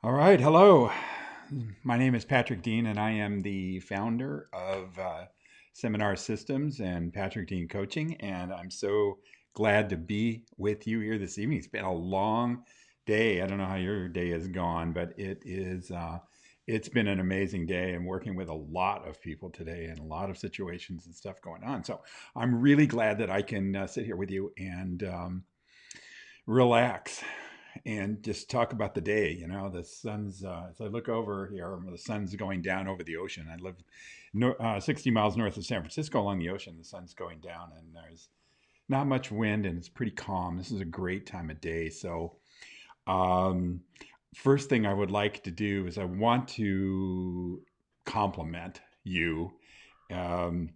All right, hello. My name is Patrick Dean, and I am the founder of Seminar Systems and Patrick Dean Coaching. And I'm so glad to be with you here this evening. It's been a long day. I don't know how your day has gone, but it's been an amazing day. I'm working with a lot of people today and a lot of situations and stuff going on. So I'm really glad that I can sit here with you and relax and just talk about the day. You know, the sun's, as I look over here, the sun's going down over the ocean. I live 60 miles north of San Francisco along the ocean. The sun's going down and there's not much wind and it's pretty calm. This is a great time of day. So, um, first thing I would like to do is I want to compliment you. Um,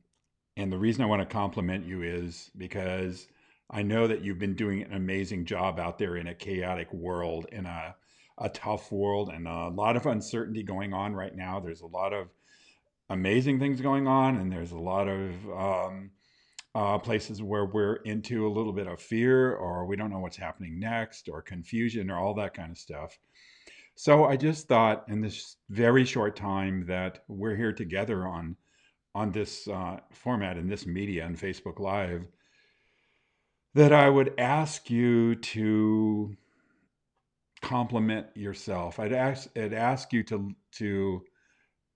and the reason I want to compliment you is because I know that you've been doing an amazing job out there in a chaotic world, in a tough world, and a lot of uncertainty going on right now. There's a lot of amazing things going on, and there's a lot of places where we're into a little bit of fear, or we don't know what's happening next, or confusion, or all that kind of stuff. So I just thought in this very short time that we're here together on this format in this media and Facebook Live that I would ask you to compliment yourself. I'd ask you to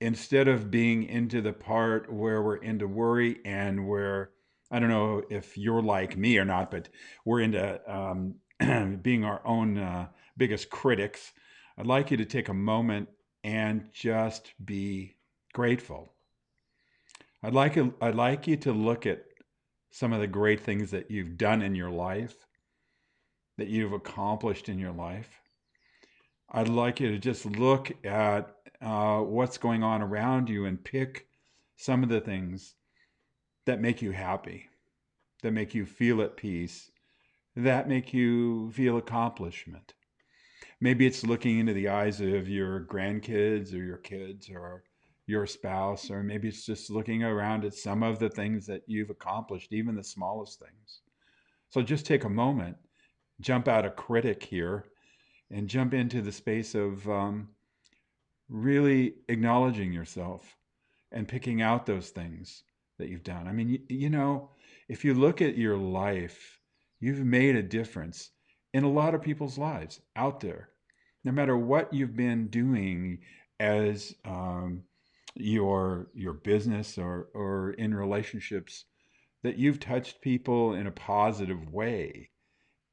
instead of being into the part where we're into worry and where I don't know if you're like me or not, but we're into being our own biggest critics. I'd like you to take a moment and just be grateful. I'd like you to look at some of the great things that you've done in your life, that you've accomplished in your life. I'd like you to just look at what's going on around you and pick some of the things that make you happy, that make you feel at peace, that make you feel accomplishment. Maybe it's looking into the eyes of your grandkids or your kids or your spouse, or maybe it's just looking around at some of the things that you've accomplished, even the smallest things. So just take a moment, jump out a critic here, and jump into the space of really acknowledging yourself and picking out those things that you've done. I mean, if you look at your life, you've made a difference in a lot of people's lives out there. No matter what you've been doing as your business or in relationships, that you've touched people in a positive way.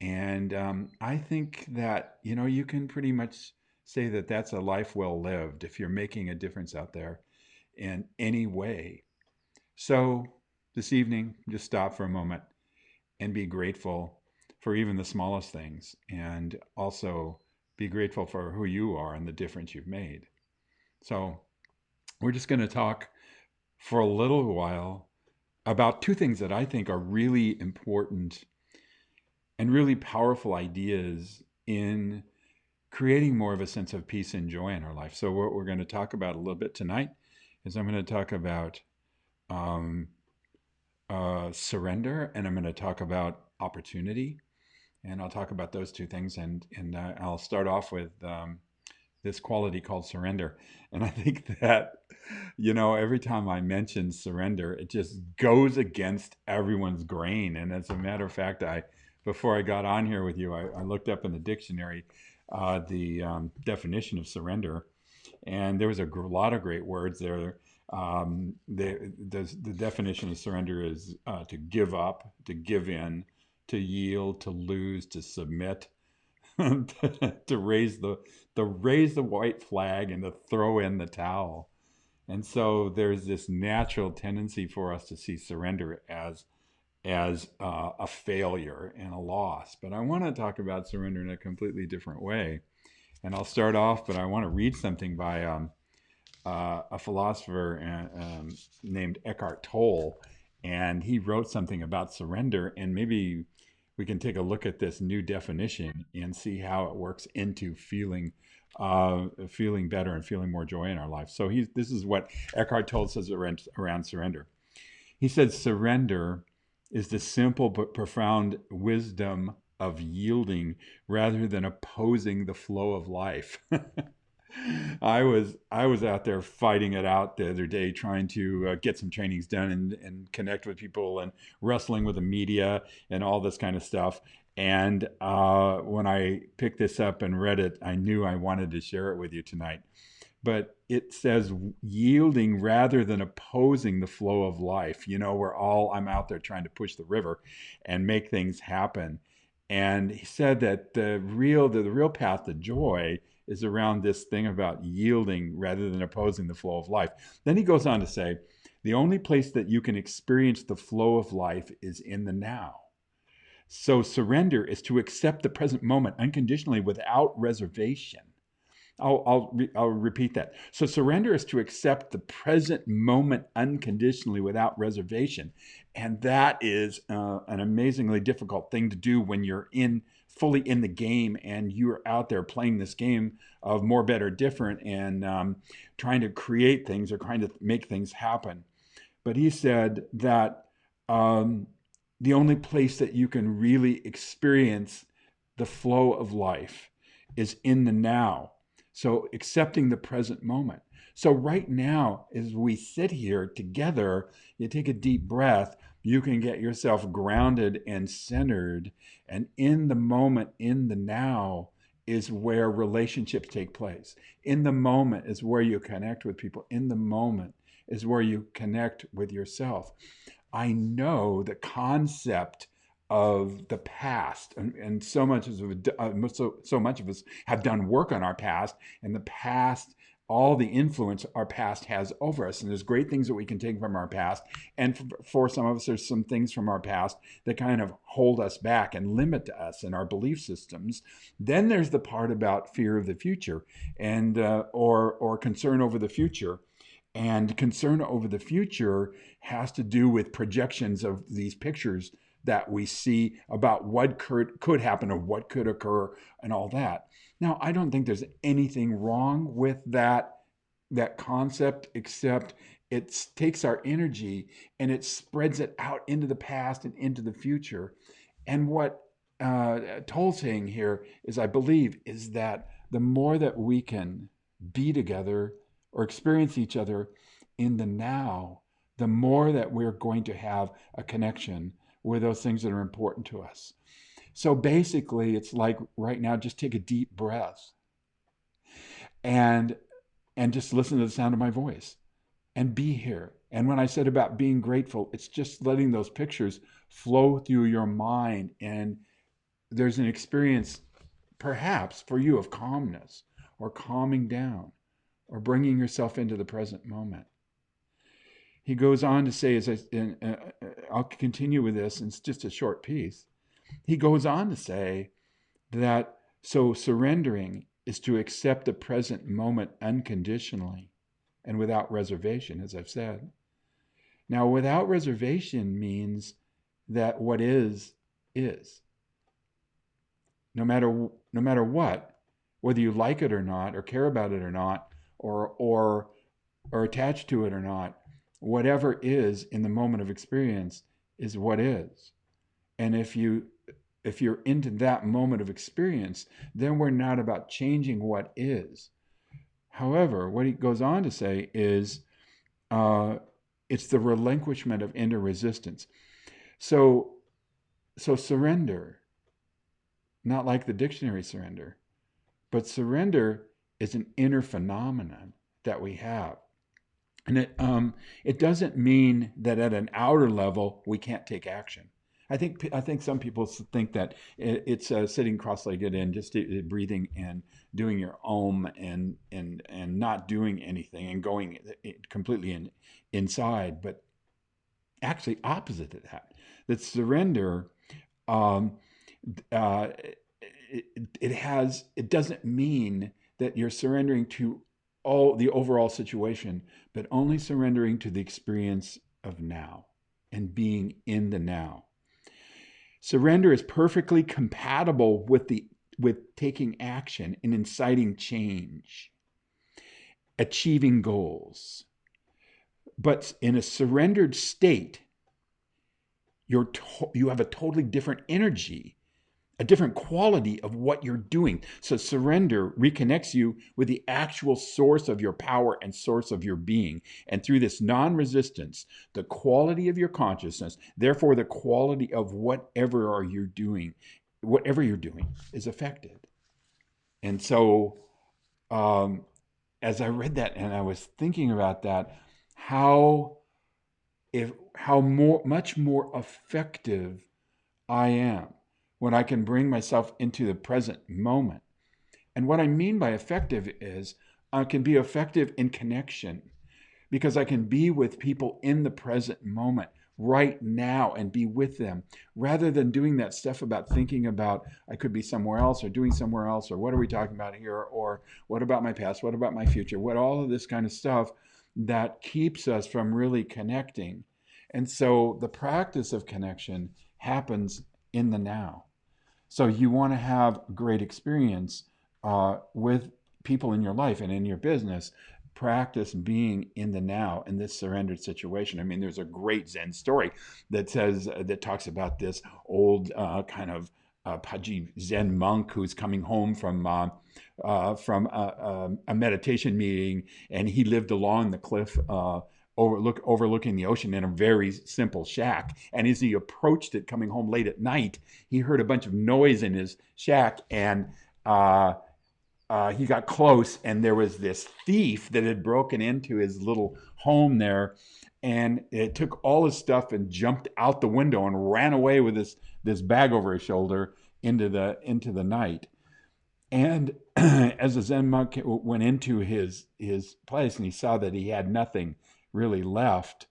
And I think that, you can pretty much say that that's a life well lived if you're making a difference out there in any way. So this evening, just stop for a moment and be grateful for even the smallest things, and also be grateful for who you are and the difference you've made. So we're just going to talk for a little while about two things that I think are really important and really powerful ideas in creating more of a sense of peace and joy in our life. So, what we're going to talk about a little bit tonight is I'm going to talk about um, surrender, and I'm going to talk about opportunity, and I'll talk about those two things, and I'll start off with this quality called surrender. And I think that, every time I mention surrender, it just goes against everyone's grain. And as a matter of fact, before I got on here with you, I looked up in the dictionary the definition of surrender, and there was a lot of great words there. The definition of surrender is to give up, to give in, to yield, to lose, to submit, to raise the white flag and to throw in the towel. And so there's this natural tendency for us to see surrender as a failure and a loss. But I want to talk about surrender in a completely different way. And I'll start off, but I want to read something by a philosopher named Eckhart Tolle, and he wrote something about surrender. And maybe we can take a look at this new definition and see how it works into feeling better and feeling more joy in our life. So this is what Eckhart Tolle says around surrender. He said, surrender is the simple but profound wisdom of yielding rather than opposing the flow of life. I was out there fighting it out the other day, trying to get some trainings done and connect with people and wrestling with the media and all this kind of stuff. And when I picked this up and read it, I knew I wanted to share it with you tonight. But it says yielding rather than opposing the flow of life. I'm out there trying to push the river and make things happen. And he said that the real path to joy is around this thing about yielding rather than opposing the flow of life. Then he goes on to say, the only place that you can experience the flow of life is in the now. So surrender is to accept the present moment unconditionally without reservation. I'll repeat that. So surrender is to accept the present moment unconditionally without reservation, and that is an amazingly difficult thing to do when you're in fully in the game and you're out there playing this game of more, better, different, and trying to create things or trying to make things happen. But he said that the only place that you can really experience the flow of life is in the now. So accepting the present moment. So right now, as we sit here together, you take a deep breath, you can get yourself grounded and centered. And in the moment, in the now, is where relationships take place. In the moment is where you connect with people. In the moment is where you connect with yourself. I know the concept of the past, and so much of us have done work on our past, and the past, all the influence our past has over us. And there's great things that we can take from our past, and for some of us, there's some things from our past that kind of hold us back and limit us in our belief systems. Then there's the part about fear of the future, and or concern over the future. And concern over the future has to do with projections of these pictures that we see about what could happen or what could occur and all that. Now, I don't think there's anything wrong with that concept, except it takes our energy and it spreads it out into the past and into the future. And what Toll's saying here is, I believe, is that the more that we can be together or experience each other in the now, the more that we're going to have a connection with those things that are important to us. So basically, it's like right now, just take a deep breath and just listen to the sound of my voice and be here. And when I said about being grateful, it's just letting those pictures flow through your mind, and there's an experience perhaps for you of calmness or calming down or bringing yourself into the present moment. He goes on to say, I'll continue with this, and it's just a short piece. He goes on to say that so surrendering is to accept the present moment unconditionally and without reservation, as I've said. Now, without reservation means that what is. No matter what, whether you like it or not, or care about it or not, or attached to it or not, whatever is in the moment of experience is what is. And if you're into that moment of experience, then we're not about changing what is. However, what he goes on to say is it's the relinquishment of inner resistance. So surrender, not like the dictionary surrender, but surrender is an inner phenomenon that we have. And it doesn't mean that at an outer level we can't take action. I think some people think that it's sitting cross-legged and just breathing and doing your om and not doing anything and going completely inside, but actually opposite to that. That surrender, uh, it doesn't mean that you're surrendering to all the overall situation, but only surrendering to the experience of now and being in the now. Surrender is perfectly compatible with taking action and inciting change, achieving goals. But in a surrendered state, you have a totally different energy a different quality of what you're doing. So surrender reconnects you with the actual source of your power and source of your being. And through this non-resistance, the quality of your consciousness, therefore the quality of whatever you're doing is affected. And so um, as I read that and I was thinking about that, how how much more effective I am when I can bring myself into the present moment. And what I mean by effective is I can be effective in connection because I can be with people in the present moment right now and be with them rather than doing that stuff about thinking about I could be somewhere else or doing somewhere else or what are we talking about here or what about my past, what about my future, what all of this kind of stuff that keeps us from really connecting. And so the practice of connection happens in the now. So you want to have great experience with people in your life and in your business. Practice being in the now in this surrendered situation. I mean, there's a great Zen story that talks about this old kind of Paji Zen monk who's coming home from a meditation meeting, and he lived along the cliff overlooking the ocean in a very simple shack. And as he approached it, coming home late at night, he heard a bunch of noise in his shack, and he got close, and there was this thief that had broken into his little home there, and it took all his stuff and jumped out the window and ran away with this bag over his shoulder into the night. And as the Zen monk went into his place and he saw that he had nothing really left,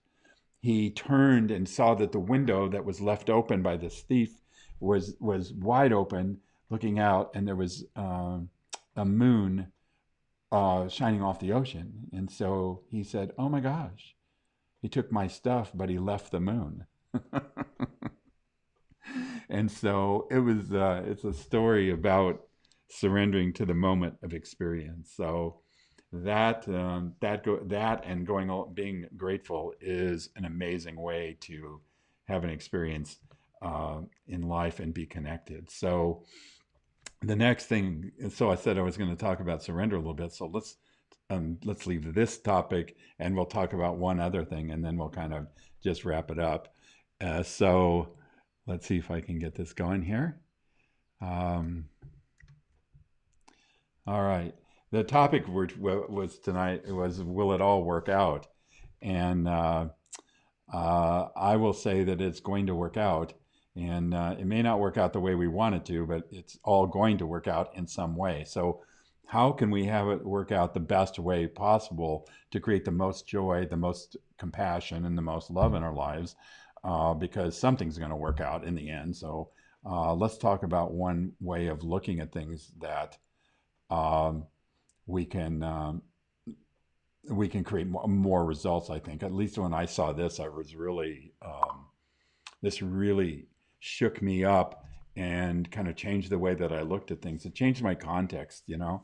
he turned and saw that the window that was left open by this thief was wide open, looking out, and there was a moon shining off the ocean. And so he said, "Oh my gosh, he took my stuff, but he left the moon." And so it's a story about surrendering to the moment of experience. So that and being grateful is an amazing way to have an experience in life and be connected. So the next thing, so I said I was going to talk about surrender a little bit. So let's leave this topic and we'll talk about one other thing, and then we'll kind of just wrap it up. So let's see if I can get this going here. Um, all right. The topic was tonight was will it all work out? And I will say that it's going to work out. And it may not work out the way we want it to, but it's all going to work out in some way. So, how can we have it work out the best way possible to create the most joy, the most compassion, and the most love in our lives? Because something's going to work out in the end. So, let's talk about one way of looking at things that um, we can we can create more results. I think, at least when I saw this, I was really this really shook me up and kind of changed the way that I looked at things. It changed my context, you know.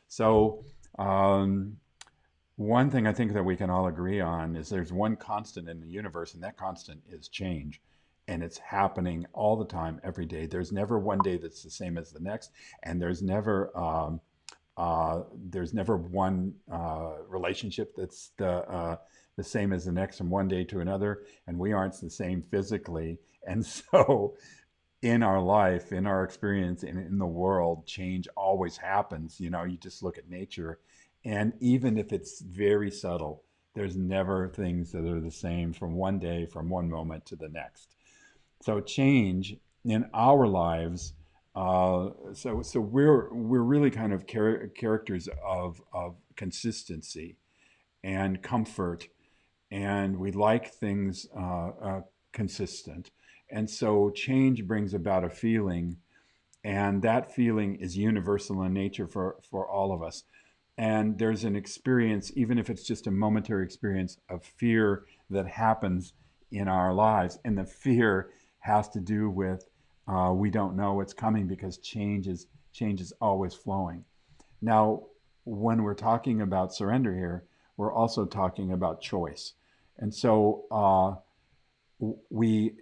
So um, one thing I think that we can all agree on is there's one constant in the universe, and that constant is change. And it's happening all the time, every day. There's never one day that's the same as the next, and there's never one relationship that's the same as the next from one day to another, and we aren't the same physically. And so, in our life, in our experience, in the world, change always happens. You know, you just look at nature, and even if it's very subtle, there's never things that are the same from one day, from one moment to the next. So change in our lives. So we're really kind of characters of consistency and comfort, and we like things consistent. And so change brings about a feeling, and that feeling is universal in nature for all of us. And there's an experience, even if it's just a momentary experience of fear that happens in our lives. And the fear has to do with we don't know what's coming because change is always flowing. Now, when we're talking about surrender here, we're also talking about choice. And so we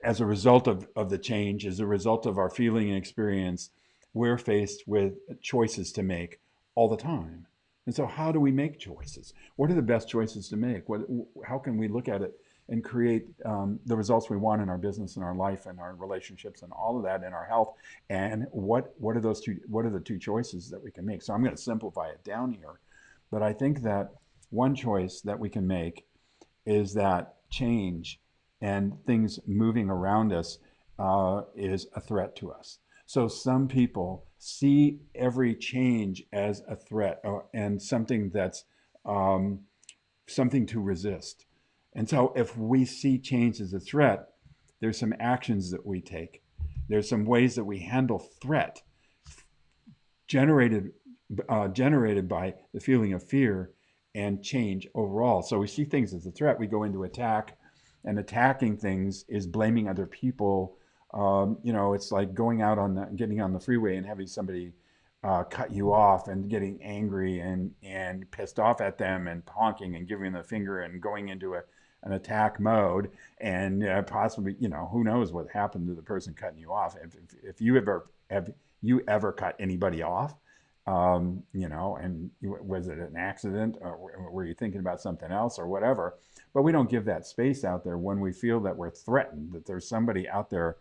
as a result of the change, as a result of our feeling and experience, we're faced with choices to make all the time. And so, how do we make choices? What are the best choices to make? How can we look at it and create the results we want in our business and our life and our relationships and all of that in our health? And what are those two? What are the two choices that we can make? So, I'm going to simplify it down here, but I think that one choice that we can make is that change and things moving around us is a threat to us. So some people see every change as a threat and something that's um, something to resist. And so if we see change as a threat, there's some actions that we take. There's some ways that we handle threat generated generated by the feeling of fear and change overall. So we see things as a threat. We go into attack, and attacking things is blaming other people. It's like going out getting on the freeway and having somebody cut you off and getting angry and pissed off at them and honking and giving the finger and going into an attack mode and possibly, who knows what happened to the person cutting you off. If you ever have you ever cut anybody off, and was it an accident or were you thinking about something else or whatever? But we don't give that space out there when we feel that we're threatened, that there's somebody out there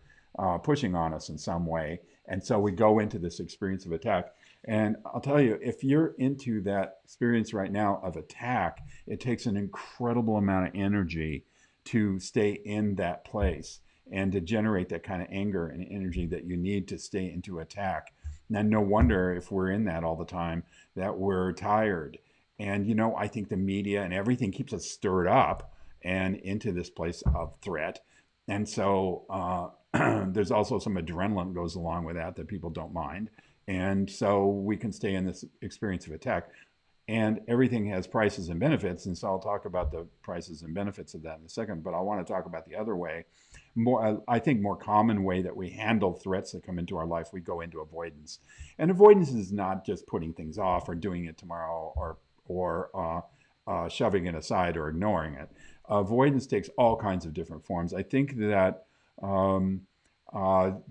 pushing on us in some way. And so we go into this experience of attack. And I'll tell you, if you're into that experience right now of attack, it takes an incredible amount of energy to stay in that place and to generate that kind of anger and energy that you need to stay into attack. And no wonder if we're in that all the time that we're tired. And, I think the media and everything keeps us stirred up and into this place of threat. And so there's also some adrenaline goes along with that people don't mind. And so we can stay in this experience of attack. And everything has prices and benefits. And so I'll talk about the prices and benefits of that in a second. But I want to talk about the other way, I think, more common way that we handle threats that come into our life. We go into avoidance. And avoidance is not just putting things off or doing it tomorrow or shoving it aside or ignoring it. Avoidance takes all kinds of different forms. I think that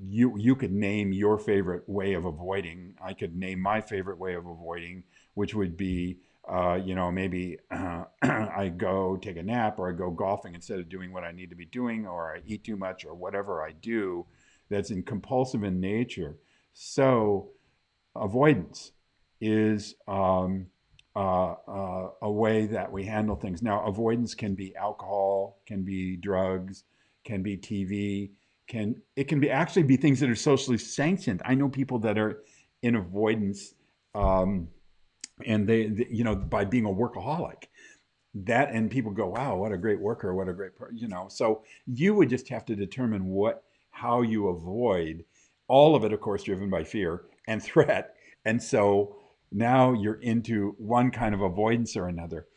you could name your favorite way of avoiding. I could name my favorite way of avoiding, which would be, maybe I go take a nap or I go golfing instead of doing what I need to be doing, or I eat too much or whatever I do that's compulsive in nature. So avoidance is a way that we handle things. Now, avoidance can be alcohol, can be drugs, can be TV, it can be actually be things that are socially sanctioned. I know people that are in avoidance, and by being a workaholic. And people go, wow, what a great worker, what a So you would just have to determine how you avoid all of it, of course, driven by fear and threat. And so now you're into one kind of avoidance or another.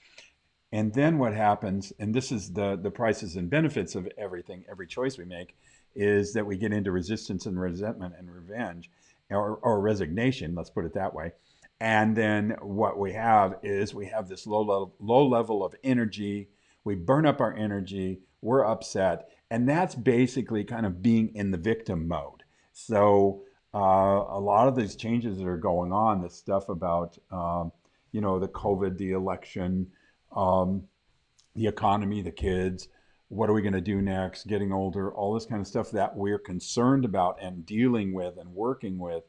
And then what happens, and this is the prices and benefits of everything, every choice we make, is that we get into resistance and resentment and revenge, or resignation, let's put it that way. And then what we have is we have this low level of energy. We burn up our energy. We're upset. And that's basically kind of being in the victim mode. So a lot of these changes that are going on, this stuff about, the COVID, the election, the economy, the kids, what are we going to do next, getting older, all this kind of stuff that we're concerned about and dealing with and working with,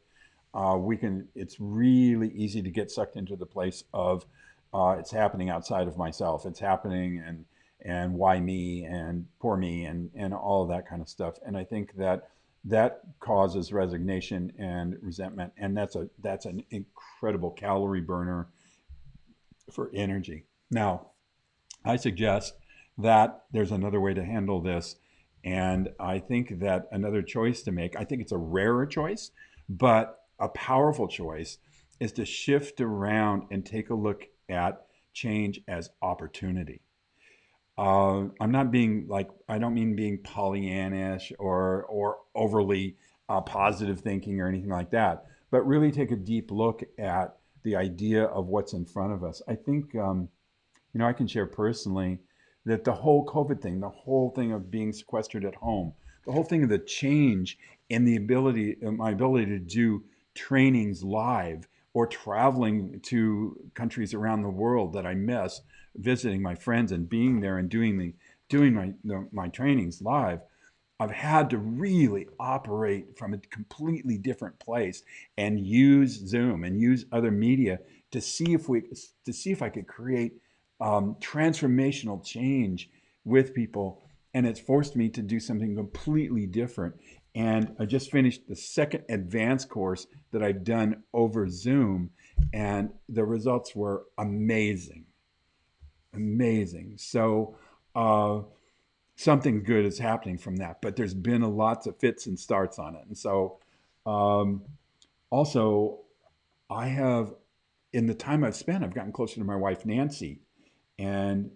it's really easy to get sucked into the place of it's happening outside of myself. It's happening and why me and poor me and all of that kind of stuff. And I think that causes resignation and resentment. And that's an incredible calorie burner for energy. Now, I suggest that there's another way to handle this. And I think that another choice to make, I think it's a rarer choice, but a powerful choice, is to shift around and take a look at change as opportunity. I'm not being I don't mean being Pollyannish or overly positive thinking or anything like that, but really take a deep look at the idea of what's in front of us. I think, I can share personally that the whole COVID thing, the whole thing of being sequestered at home, the whole thing of the change and the ability, my ability to do trainings live or traveling to countries around the world that I miss, visiting my friends and being there and doing my trainings live. I've had to really operate from a completely different place and use Zoom and use other media to see if I could create transformational change with people. And it's forced me to do something completely different. And I just finished the second advanced course that I've done over Zoom, and the results were amazing, amazing. So something good is happening from that. But there's been a lots of fits and starts on it. And so um, also, I have, in the time I've spent, I've gotten closer to my wife, Nancy, and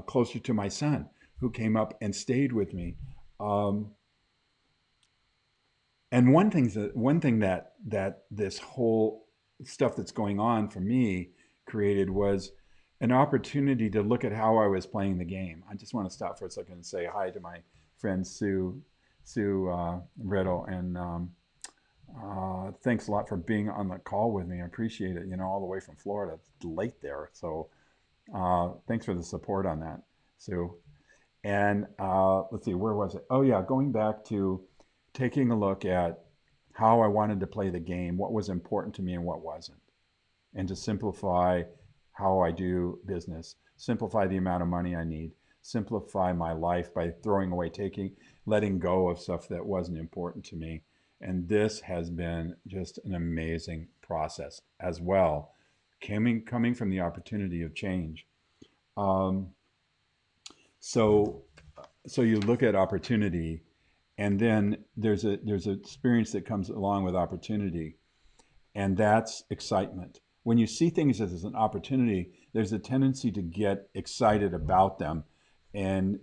closer to my son, who came up and stayed with me. Um, and one thing that this whole stuff that's going on for me created was an opportunity to look at how I was playing the game. I just want to stop for a second and say hi to my friend Sue Riddle, and thanks a lot for being on the call with me. I appreciate it. You know, all the way from Florida. It's late there, so thanks for the support on that, Sue. And let's see, where was it? Oh, yeah, going back to taking a look at how I wanted to play the game, what was important to me and what wasn't, and to simplify how I do business, simplify the amount of money I need, simplify my life by throwing away, letting go of stuff that wasn't important to me. And this has been just an amazing process as well, coming from the opportunity of change. Um, so, so you look at opportunity, and then there's an experience that comes along with opportunity, and that's excitement. When you see things as an opportunity, there's a tendency to get excited about them, and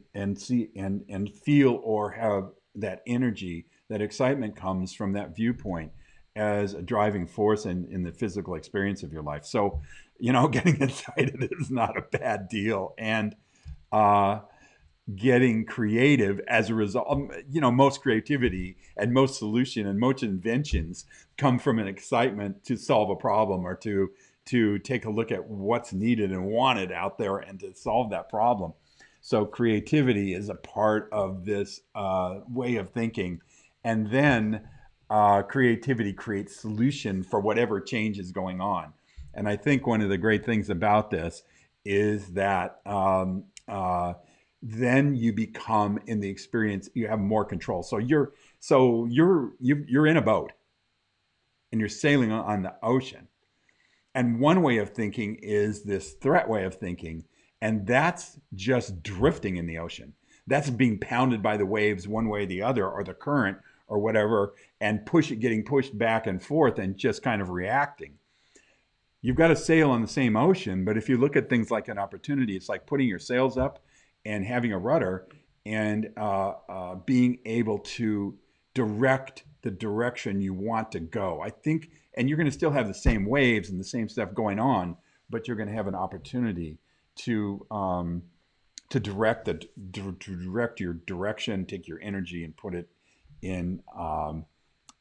feel or have that energy. That excitement comes from that viewpoint as a driving force in the physical experience of your life. So, getting excited is not a bad deal, and uh, getting creative as a result. Most creativity and most solution and most inventions come from an excitement to solve a problem, or to take a look at what's needed and wanted out there and to solve that problem. So creativity is a part of this way of thinking, and then creativity creates solution for whatever change is going on. And I think one of the great things about this is that then you become, in the experience, you have more control. So you're in a boat and you're sailing on the ocean. And one way of thinking is this threat way of thinking, and that's just drifting in the ocean. That's being pounded by the waves one way or the other, or the current, or whatever, and getting pushed back and forth and just kind of reacting. You've got to sail on the same ocean, but if you look at things like an opportunity, it's like putting your sails up and having a rudder, and being able to direct the direction you want to go. I think, and you're going to still have the same waves and the same stuff going on, but you're going to have an opportunity to direct your direction, take your energy, and put it in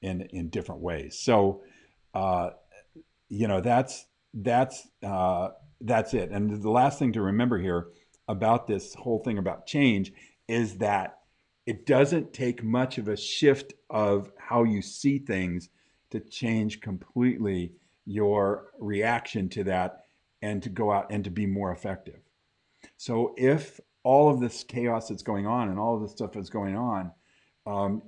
in different ways. So uh, that's it. And the last thing to remember here about this whole thing about change is that it doesn't take much of a shift of how you see things to change completely your reaction to that, and to go out and to be more effective. So if all of this chaos that's going on and all of this stuff that's going on,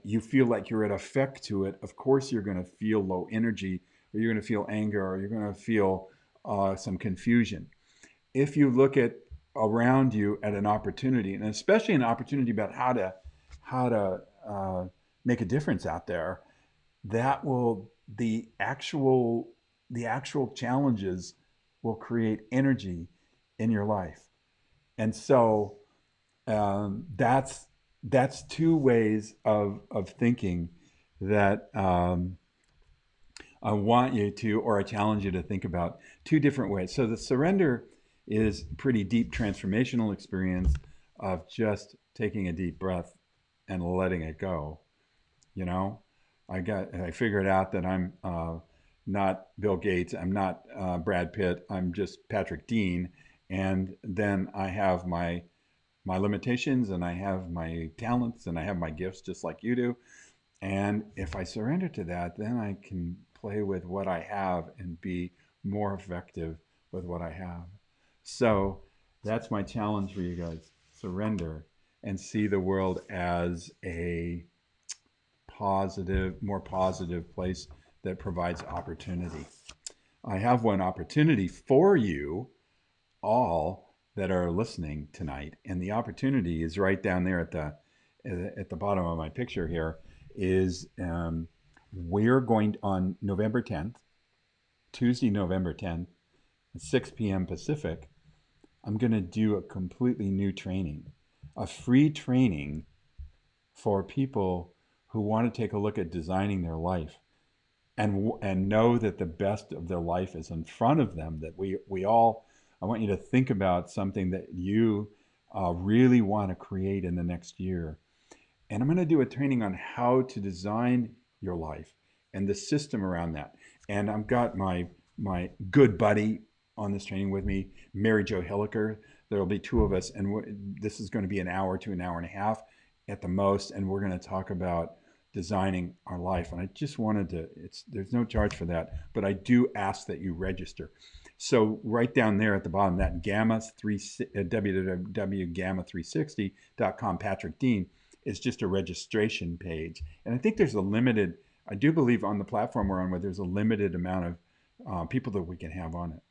you feel like you're at effect to it, of course you're going to feel low energy, or you're going to feel anger, or you're going to feel some confusion. If you look at around you at an opportunity, and especially an opportunity about how to make a difference out there, that will the actual challenges will create energy in your life. And so that's two ways of thinking that I want you to, or I challenge you to think about two different ways. So the surrender is pretty deep transformational experience of just taking a deep breath and letting it go. You know, I figured out that I'm not Bill Gates. I'm not Brad Pitt. I'm just Patrick Dean. And then I have my limitations, and I have my talents, and I have my gifts just like you do. And if I surrender to that, then I can play with what I have and be more effective with what I have. So that's my challenge for you guys. Surrender and see the world as a positive, more positive place that provides opportunity. I have one opportunity for you all that are listening tonight, and the opportunity is right down there at the bottom of my picture here. Is we're going on November 10th, Tuesday, November 10th, at 6 p.m. Pacific. I'm going to do a completely new training, a free training for people who want to take a look at designing their life and know that the best of their life is in front of them. That we all, I want you to think about something that you really want to create in the next year. And I'm going to do a training on how to design your life and the system around that. And I've got my good buddy on this training with me, Mary Jo Hilliker. There'll be two of us, and this is going to be an hour to an hour and a half at the most, and we're going to talk about designing our life. And I just wanted to, there's no charge for that, but I do ask that you register. So right down there at the bottom, that www.gamma360.com, Patrick Dean, is just a registration page. And I think there's a limited, I do believe on the platform we're on, where there's a limited amount of people that we can have on it.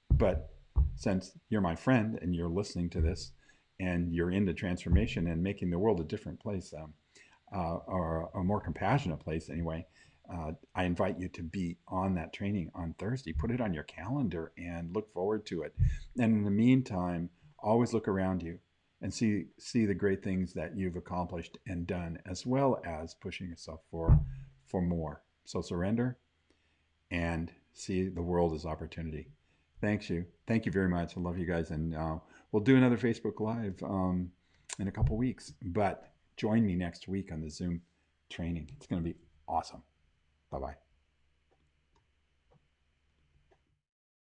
But since you're my friend and you're listening to this and you're into transformation and making the world a different place, or a more compassionate place anyway, I invite you to be on that training on Thursday. Put it on your calendar and look forward to it. And in the meantime, always look around you and see the great things that you've accomplished and done, as well as pushing yourself for more. So surrender and see the world as opportunity. Thank you very much. I love you guys, and we'll do another Facebook Live in a couple weeks. But join me next week on the Zoom training. It's going to be awesome. Bye bye.